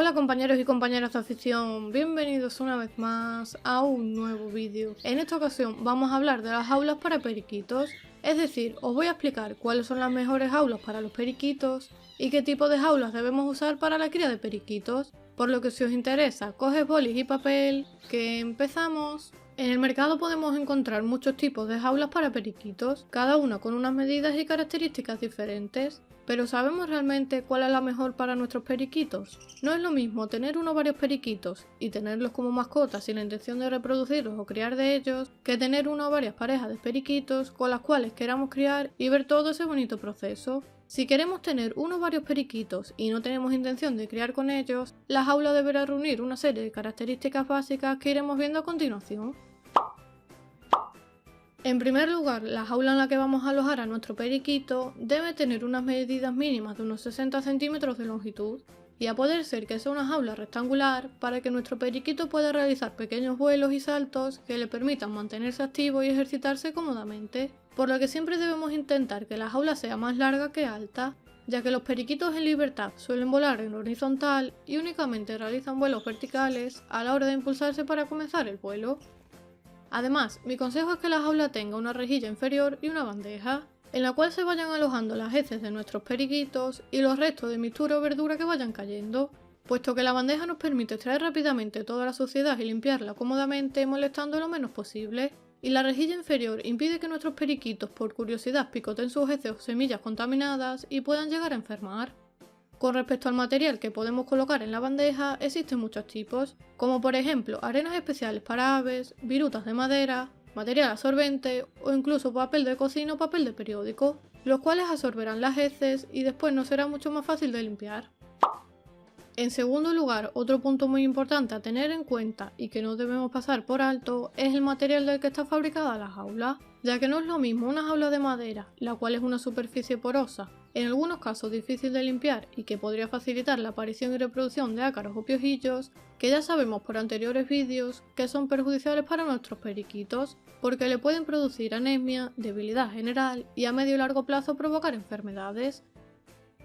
Hola compañeros y compañeras de afición, bienvenidos una vez más a un nuevo vídeo. En esta ocasión vamos a hablar de las jaulas para periquitos, es decir, os voy a explicar cuáles son las mejores jaulas para los periquitos y qué tipo de jaulas debemos usar para la cría de periquitos. Por lo que si os interesa, coge bolis y papel, que empezamos. En el mercado podemos encontrar muchos tipos de jaulas para periquitos, cada una con unas medidas y características diferentes. Pero ¿sabemos realmente cuál es la mejor para nuestros periquitos? No es lo mismo tener uno o varios periquitos y tenerlos como mascotas sin la intención de reproducirlos o criar de ellos, que tener una o varias parejas de periquitos con las cuales queramos criar y ver todo ese bonito proceso. Si queremos tener uno o varios periquitos y no tenemos intención de criar con ellos, la jaula deberá reunir una serie de características básicas que iremos viendo a continuación. En primer lugar, la jaula en la que vamos a alojar a nuestro periquito debe tener unas medidas mínimas de unos 60 centímetros de longitud y a poder ser que sea una jaula rectangular para que nuestro periquito pueda realizar pequeños vuelos y saltos que le permitan mantenerse activo y ejercitarse cómodamente, por lo que siempre debemos intentar que la jaula sea más larga que alta, ya que los periquitos en libertad suelen volar en horizontal y únicamente realizan vuelos verticales a la hora de impulsarse para comenzar el vuelo. Además, mi consejo es que la jaula tenga una rejilla inferior y una bandeja, en la cual se vayan alojando las heces de nuestros periquitos y los restos de mixtura o verdura que vayan cayendo, puesto que la bandeja nos permite extraer rápidamente toda la suciedad y limpiarla cómodamente molestando lo menos posible, y la rejilla inferior impide que nuestros periquitos por curiosidad picoten sus heces o semillas contaminadas y puedan llegar a enfermar. Con respecto al material que podemos colocar en la bandeja, existen muchos tipos, como por ejemplo arenas especiales para aves, virutas de madera, material absorbente o incluso papel de cocina o papel de periódico, los cuales absorberán las heces y después nos será mucho más fácil de limpiar. En segundo lugar, otro punto muy importante a tener en cuenta y que no debemos pasar por alto es el material del que está fabricada la jaula, ya que no es lo mismo una jaula de madera, la cual es una superficie porosa, en algunos casos difícil de limpiar y que podría facilitar la aparición y reproducción de ácaros o piojillos, que ya sabemos por anteriores vídeos que son perjudiciales para nuestros periquitos, porque le pueden producir anemia, debilidad general y a medio y largo plazo provocar enfermedades.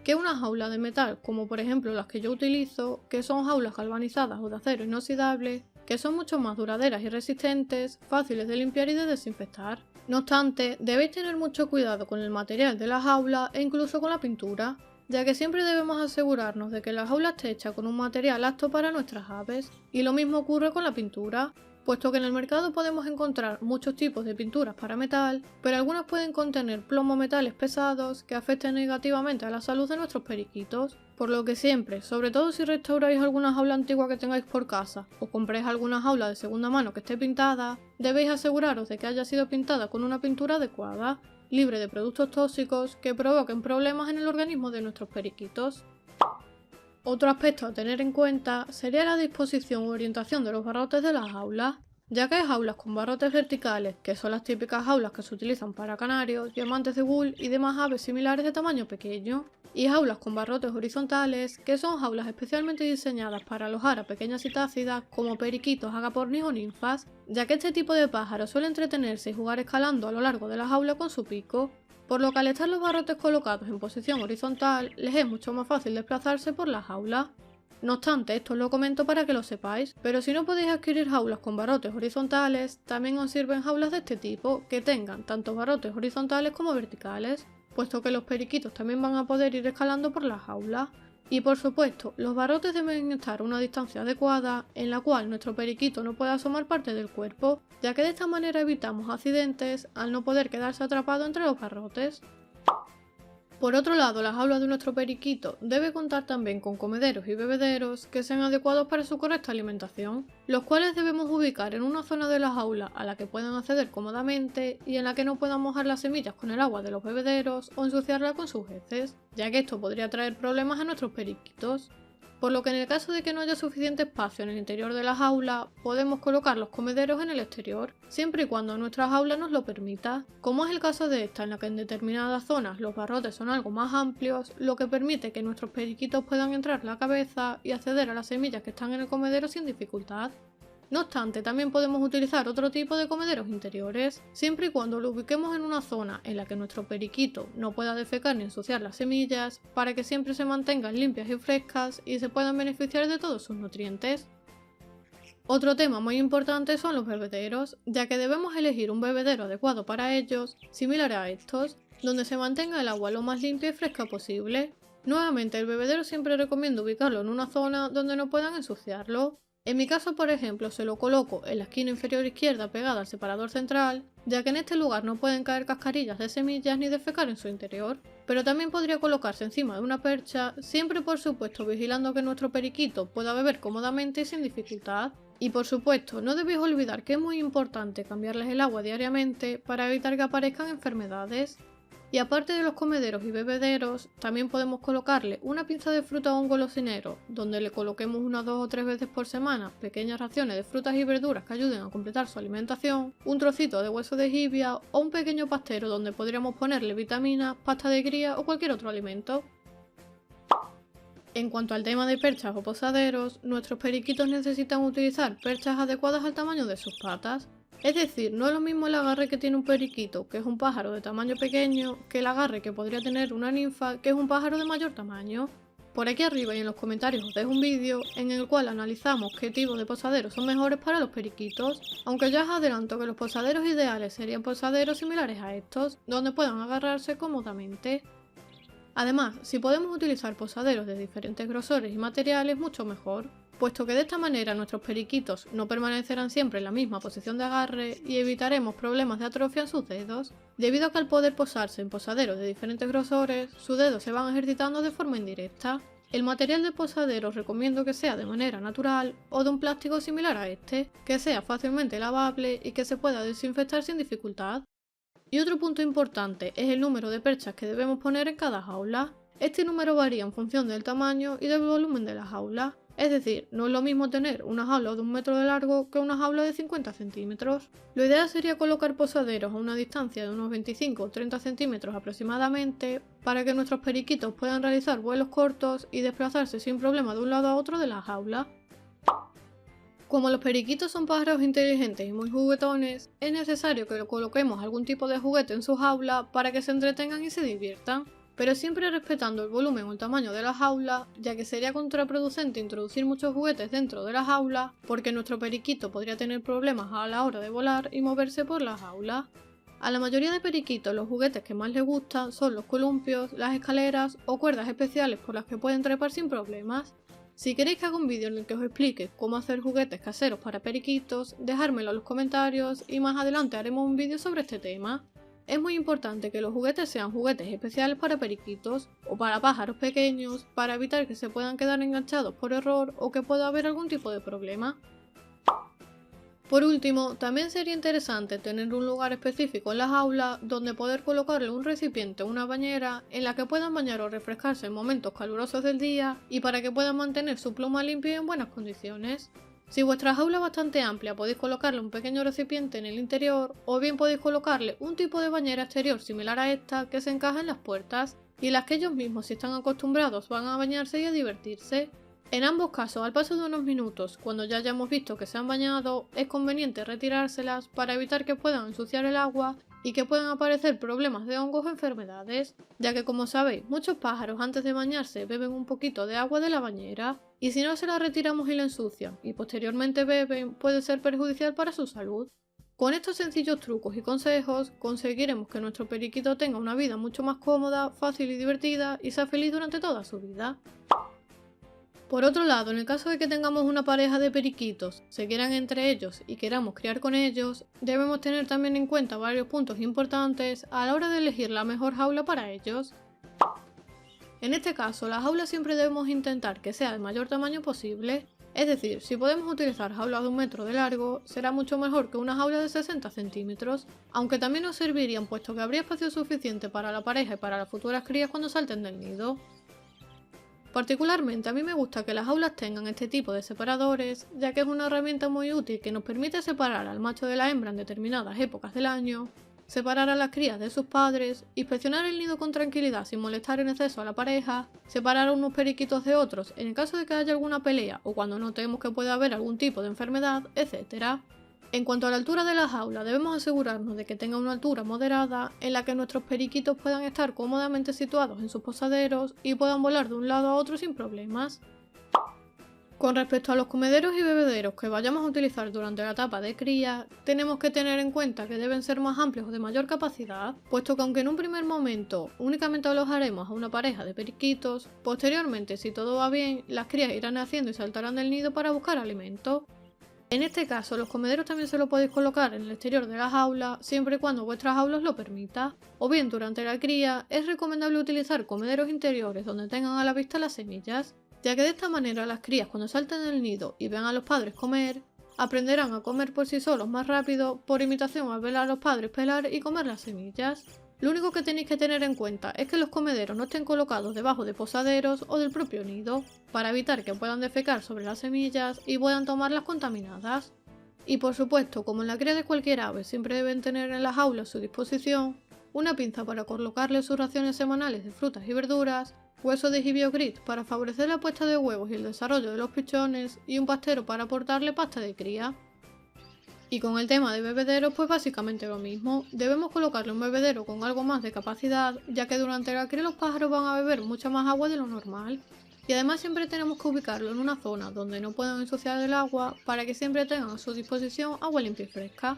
Que una jaula de metal, como por ejemplo las que yo utilizo, que son jaulas galvanizadas o de acero inoxidable, que son mucho más duraderas y resistentes, fáciles de limpiar y de desinfectar. No obstante, debéis tener mucho cuidado con el material de la jaula e incluso con la pintura, ya que siempre debemos asegurarnos de que la jaula esté hecha con un material apto para nuestras aves, y lo mismo ocurre con la pintura, puesto que en el mercado podemos encontrar muchos tipos de pinturas para metal, pero algunas pueden contener plomo o metales pesados que afecten negativamente a la salud de nuestros periquitos, por lo que siempre, sobre todo si restauráis alguna jaula antigua que tengáis por casa o compréis alguna jaula de segunda mano que esté pintada, debéis aseguraros de que haya sido pintada con una pintura adecuada, libre de productos tóxicos que provoquen problemas en el organismo de nuestros periquitos. Otro aspecto a tener en cuenta sería la disposición u orientación de los barrotes de las jaulas, ya que hay jaulas con barrotes verticales, que son las típicas jaulas que se utilizan para canarios, diamantes de wool y demás aves similares de tamaño pequeño, y jaulas con barrotes horizontales, que son jaulas especialmente diseñadas para alojar a pequeñas citácidas como periquitos, agapornis o ninfas, ya que este tipo de pájaros suele entretenerse y jugar escalando a lo largo de la jaula con su pico, por lo que al estar los barrotes colocados en posición horizontal, les es mucho más fácil desplazarse por la jaula. No obstante, esto os lo comento para que lo sepáis, pero si no podéis adquirir jaulas con barrotes horizontales, también os sirven jaulas de este tipo, que tengan tanto barrotes horizontales como verticales, puesto que los periquitos también van a poder ir escalando por la jaula. Y por supuesto, los barrotes deben estar a una distancia adecuada en la cual nuestro periquito no pueda asomar parte del cuerpo, ya que de esta manera evitamos accidentes al no poder quedarse atrapado entre los barrotes. Por otro lado, la jaula de nuestro periquito debe contar también con comederos y bebederos que sean adecuados para su correcta alimentación, los cuales debemos ubicar en una zona de la jaula a la que puedan acceder cómodamente y en la que no puedan mojar las semillas con el agua de los bebederos o ensuciarla con sus heces, ya que esto podría traer problemas a nuestros periquitos. Por lo que en el caso de que no haya suficiente espacio en el interior de la jaula, podemos colocar los comederos en el exterior, siempre y cuando nuestra jaula nos lo permita, como es el caso de esta, en la que en determinadas zonas los barrotes son algo más amplios, lo que permite que nuestros periquitos puedan entrar la cabeza y acceder a las semillas que están en el comedero sin dificultad. No obstante, también podemos utilizar otro tipo de comederos interiores, siempre y cuando lo ubiquemos en una zona en la que nuestro periquito no pueda defecar ni ensuciar las semillas, para que siempre se mantengan limpias y frescas y se puedan beneficiar de todos sus nutrientes. Otro tema muy importante son los bebederos, ya que debemos elegir un bebedero adecuado para ellos, similar a estos, donde se mantenga el agua lo más limpia y fresca posible. Nuevamente, el bebedero siempre recomiendo ubicarlo en una zona donde no puedan ensuciarlo. En mi caso, por ejemplo, se lo coloco en la esquina inferior izquierda pegada al separador central, ya que en este lugar no pueden caer cascarillas de semillas ni defecar en su interior, pero también podría colocarse encima de una percha, siempre por supuesto vigilando que nuestro periquito pueda beber cómodamente y sin dificultad. Y por supuesto, no debéis olvidar que es muy importante cambiarles el agua diariamente para evitar que aparezcan enfermedades. Y aparte de los comederos y bebederos, también podemos colocarle una pinza de fruta o un golosinero, donde le coloquemos unas 2 o 3 veces por semana pequeñas raciones de frutas y verduras que ayuden a completar su alimentación, un trocito de hueso de jibia o un pequeño pastero donde podríamos ponerle vitaminas, pasta de cría o cualquier otro alimento. En cuanto al tema de perchas o posaderos, nuestros periquitos necesitan utilizar perchas adecuadas al tamaño de sus patas. Es decir, no es lo mismo el agarre que tiene un periquito, que es un pájaro de tamaño pequeño, que el agarre que podría tener una ninfa, que es un pájaro de mayor tamaño. Por aquí arriba y en los comentarios os dejo un vídeo en el cual analizamos qué tipos de posaderos son mejores para los periquitos, aunque ya os adelanto que los posaderos ideales serían posaderos similares a estos, donde puedan agarrarse cómodamente. Además, si podemos utilizar posaderos de diferentes grosores y materiales, mucho mejor, puesto que de esta manera nuestros periquitos no permanecerán siempre en la misma posición de agarre y evitaremos problemas de atrofia en sus dedos, debido a que al poder posarse en posaderos de diferentes grosores, sus dedos se van ejercitando de forma indirecta. El material del posadero recomiendo que sea de manera natural o de un plástico similar a este, que sea fácilmente lavable y que se pueda desinfectar sin dificultad. Y otro punto importante es el número de perchas que debemos poner en cada jaula. Este número varía en función del tamaño y del volumen de la jaula. Es decir, no es lo mismo tener una jaula de 1 metro de largo que una jaula de 50 centímetros. Lo ideal sería colocar posaderos a una distancia de unos 25 o 30 centímetros aproximadamente, para que nuestros periquitos puedan realizar vuelos cortos y desplazarse sin problema de un lado a otro de la jaula. Como los periquitos son pájaros inteligentes y muy juguetones, es necesario que le coloquemos algún tipo de juguete en su jaula para que se entretengan y se diviertan, pero siempre respetando el volumen o el tamaño de la jaula, ya que sería contraproducente introducir muchos juguetes dentro de la jaula, porque nuestro periquito podría tener problemas a la hora de volar y moverse por la jaula. A la mayoría de periquitos los juguetes que más les gustan son los columpios, las escaleras o cuerdas especiales por las que pueden trepar sin problemas. Si queréis que haga un vídeo en el que os explique cómo hacer juguetes caseros para periquitos, dejármelo en los comentarios y más adelante haremos un vídeo sobre este tema. Es muy importante que los juguetes sean juguetes especiales para periquitos o para pájaros pequeños, para evitar que se puedan quedar enganchados por error o que pueda haber algún tipo de problema. Por último, también sería interesante tener un lugar específico en la jaula donde poder colocarle un recipiente o una bañera en la que puedan bañar o refrescarse en momentos calurosos del día y para que puedan mantener su pluma limpia y en buenas condiciones. Si vuestra jaula es bastante amplia, podéis colocarle un pequeño recipiente en el interior o bien podéis colocarle un tipo de bañera exterior similar a esta que se encaja en las puertas y en las que ellos mismos, si están acostumbrados, van a bañarse y a divertirse. En ambos casos, al paso de unos minutos, cuando ya hayamos visto que se han bañado, es conveniente retirárselas para evitar que puedan ensuciar el agua y que puedan aparecer problemas de hongos o enfermedades, ya que como sabéis, muchos pájaros antes de bañarse beben un poquito de agua de la bañera y si no se la retiramos y la ensucian y posteriormente beben, puede ser perjudicial para su salud. Con estos sencillos trucos y consejos conseguiremos que nuestro periquito tenga una vida mucho más cómoda, fácil y divertida y sea feliz durante toda su vida. Por otro lado, en el caso de que tengamos una pareja de periquitos, se quieran entre ellos y queramos criar con ellos, debemos tener también en cuenta varios puntos importantes a la hora de elegir la mejor jaula para ellos. En este caso, la jaula siempre debemos intentar que sea del mayor tamaño posible, es decir, si podemos utilizar jaulas de 1 metro de largo, será mucho mejor que una jaula de 60 centímetros, aunque también nos servirían puesto que habría espacio suficiente para la pareja y para las futuras crías cuando salten del nido. Particularmente a mí me gusta que las jaulas tengan este tipo de separadores, ya que es una herramienta muy útil que nos permite separar al macho de la hembra en determinadas épocas del año, separar a las crías de sus padres, inspeccionar el nido con tranquilidad sin molestar en exceso a la pareja, separar a unos periquitos de otros en el caso de que haya alguna pelea o cuando notemos que puede haber algún tipo de enfermedad, etc. En cuanto a la altura de la jaula, debemos asegurarnos de que tenga una altura moderada en la que nuestros periquitos puedan estar cómodamente situados en sus posaderos y puedan volar de un lado a otro sin problemas. Con respecto a los comederos y bebederos que vayamos a utilizar durante la etapa de cría, tenemos que tener en cuenta que deben ser más amplios o de mayor capacidad, puesto que aunque en un primer momento únicamente alojaremos a una pareja de periquitos, posteriormente, si todo va bien, las crías irán naciendo y saltarán del nido para buscar alimento. En este caso, los comederos también se los podéis colocar en el exterior de la jaula, siempre y cuando vuestra jaula os lo permita. O bien, durante la cría, es recomendable utilizar comederos interiores donde tengan a la vista las semillas, ya que de esta manera las crías cuando salten del nido y vean a los padres comer, aprenderán a comer por sí solos más rápido por imitación al ver a los padres pelar y comer las semillas. Lo único que tenéis que tener en cuenta es que los comederos no estén colocados debajo de posaderos o del propio nido, para evitar que puedan defecar sobre las semillas y puedan tomarlas contaminadas. Y por supuesto, como en la cría de cualquier ave, siempre deben tener en la jaula a su disposición una pinza para colocarle sus raciones semanales de frutas y verduras, hueso de jibio gris para favorecer la puesta de huevos y el desarrollo de los pichones y un pastero para aportarle pasta de cría. Y con el tema de bebederos pues básicamente lo mismo, debemos colocarle un bebedero con algo más de capacidad, ya que durante la cría los pájaros van a beber mucha más agua de lo normal. Y además siempre tenemos que ubicarlo en una zona donde no puedan ensuciar el agua para que siempre tengan a su disposición agua limpia y fresca.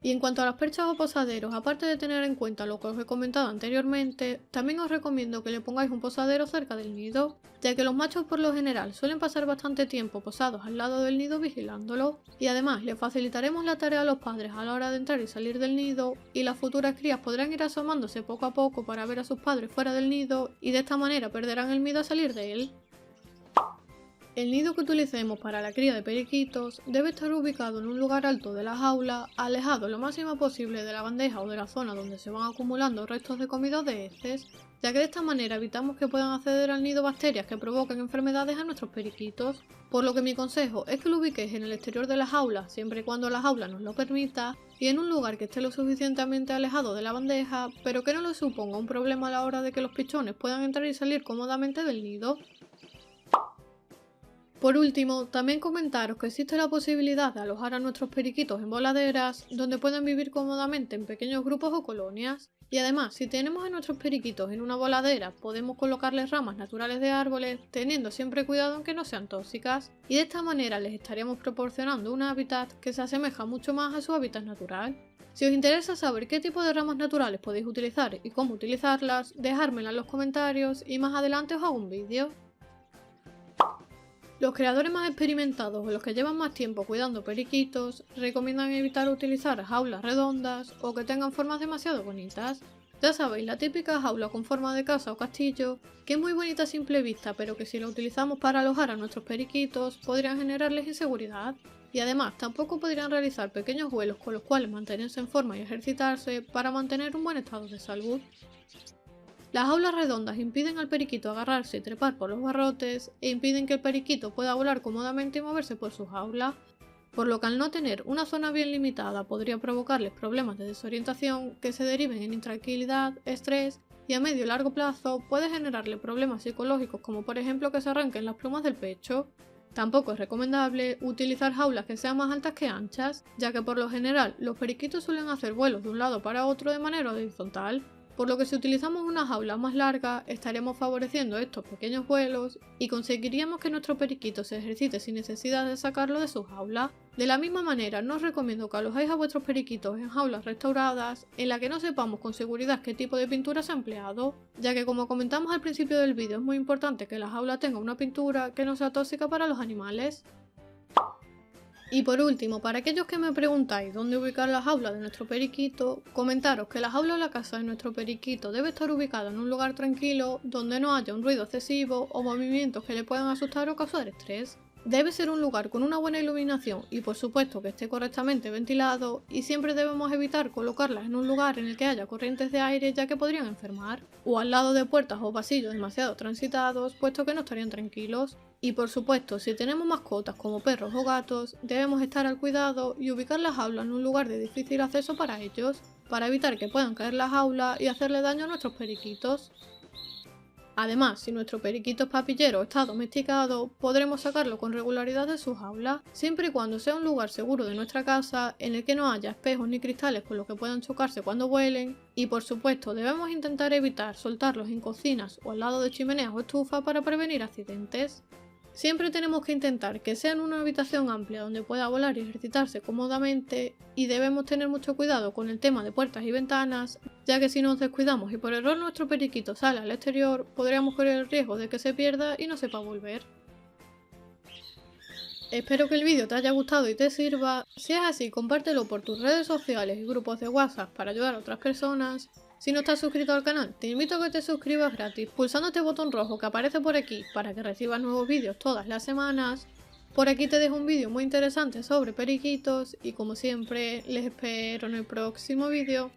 Y en cuanto a las perchas o posaderos, aparte de tener en cuenta lo que os he comentado anteriormente, también os recomiendo que le pongáis un posadero cerca del nido, ya que los machos por lo general suelen pasar bastante tiempo posados al lado del nido vigilándolo, y además le facilitaremos la tarea a los padres a la hora de entrar y salir del nido, y las futuras crías podrán ir asomándose poco a poco para ver a sus padres fuera del nido, y de esta manera perderán el miedo a salir de él. El nido que utilicemos para la cría de periquitos debe estar ubicado en un lugar alto de la jaula, alejado lo máximo posible de la bandeja o de la zona donde se van acumulando restos de comida o de heces, ya que de esta manera evitamos que puedan acceder al nido bacterias que provoquen enfermedades a nuestros periquitos. Por lo que mi consejo es que lo ubiquéis en el exterior de la jaula, siempre y cuando la jaula nos lo permita, y en un lugar que esté lo suficientemente alejado de la bandeja, pero que no le suponga un problema a la hora de que los pichones puedan entrar y salir cómodamente del nido. Por último, también comentaros que existe la posibilidad de alojar a nuestros periquitos en voladeras, donde pueden vivir cómodamente en pequeños grupos o colonias. Y además, si tenemos a nuestros periquitos en una voladera, podemos colocarles ramas naturales de árboles, teniendo siempre cuidado en que no sean tóxicas, y de esta manera les estaríamos proporcionando un hábitat que se asemeja mucho más a su hábitat natural. Si os interesa saber qué tipo de ramas naturales podéis utilizar y cómo utilizarlas, dejármela en los comentarios y más adelante os hago un vídeo. Los creadores más experimentados o los que llevan más tiempo cuidando periquitos recomiendan evitar utilizar jaulas redondas o que tengan formas demasiado bonitas. Ya sabéis, la típica jaula con forma de casa o castillo, que es muy bonita a simple vista, pero que si la utilizamos para alojar a nuestros periquitos podrían generarles inseguridad. Y además tampoco podrían realizar pequeños vuelos con los cuales mantenerse en forma y ejercitarse para mantener un buen estado de salud. Las jaulas redondas impiden al periquito agarrarse y trepar por los barrotes e impiden que el periquito pueda volar cómodamente y moverse por su jaula, por lo que al no tener una zona bien limitada podría provocarles problemas de desorientación que se deriven en intranquilidad, estrés y a medio y largo plazo puede generarle problemas psicológicos como por ejemplo que se arranquen las plumas del pecho. Tampoco es recomendable utilizar jaulas que sean más altas que anchas, ya que por lo general los periquitos suelen hacer vuelos de un lado para otro de manera horizontal, por lo que si utilizamos una jaula más larga estaremos favoreciendo estos pequeños vuelos y conseguiríamos que nuestro periquito se ejercite sin necesidad de sacarlo de su jaula. De la misma manera, no os recomiendo que alojéis a vuestros periquitos en jaulas restauradas en la que no sepamos con seguridad qué tipo de pintura se ha empleado, ya que como comentamos al principio del vídeo es muy importante que la jaula tenga una pintura que no sea tóxica para los animales. Y por último, para aquellos que me preguntáis dónde ubicar la jaula de nuestro periquito, comentaros que la jaula o la casa de nuestro periquito debe estar ubicada en un lugar tranquilo donde no haya un ruido excesivo o movimientos que le puedan asustar o causar estrés. Debe ser un lugar con una buena iluminación y por supuesto que esté correctamente ventilado, y siempre debemos evitar colocarlas en un lugar en el que haya corrientes de aire, ya que podrían enfermar, o al lado de puertas o pasillos demasiado transitados, puesto que no estarían tranquilos. Y por supuesto, si tenemos mascotas como perros o gatos, debemos estar al cuidado y ubicar las jaulas en un lugar de difícil acceso para ellos, para evitar que puedan caer las jaulas y hacerle daño a nuestros periquitos. Además, si nuestro periquito es papillero o está domesticado, podremos sacarlo con regularidad de su jaula, siempre y cuando sea un lugar seguro de nuestra casa, en el que no haya espejos ni cristales con los que puedan chocarse cuando vuelen, y por supuesto debemos intentar evitar soltarlos en cocinas o al lado de chimeneas o estufas para prevenir accidentes. Siempre tenemos que intentar que sea en una habitación amplia donde pueda volar y ejercitarse cómodamente, y debemos tener mucho cuidado con el tema de puertas y ventanas, ya que si nos descuidamos y por error nuestro periquito sale al exterior, podríamos correr el riesgo de que se pierda y no sepa volver. Espero que el vídeo te haya gustado y te sirva. Si es así, compártelo por tus redes sociales y grupos de WhatsApp para ayudar a otras personas. Si no estás suscrito al canal, te invito a que te suscribas gratis pulsando este botón rojo que aparece por aquí para que recibas nuevos vídeos todas las semanas. Por aquí te dejo un vídeo muy interesante sobre periquitos y como siempre les espero en el próximo vídeo.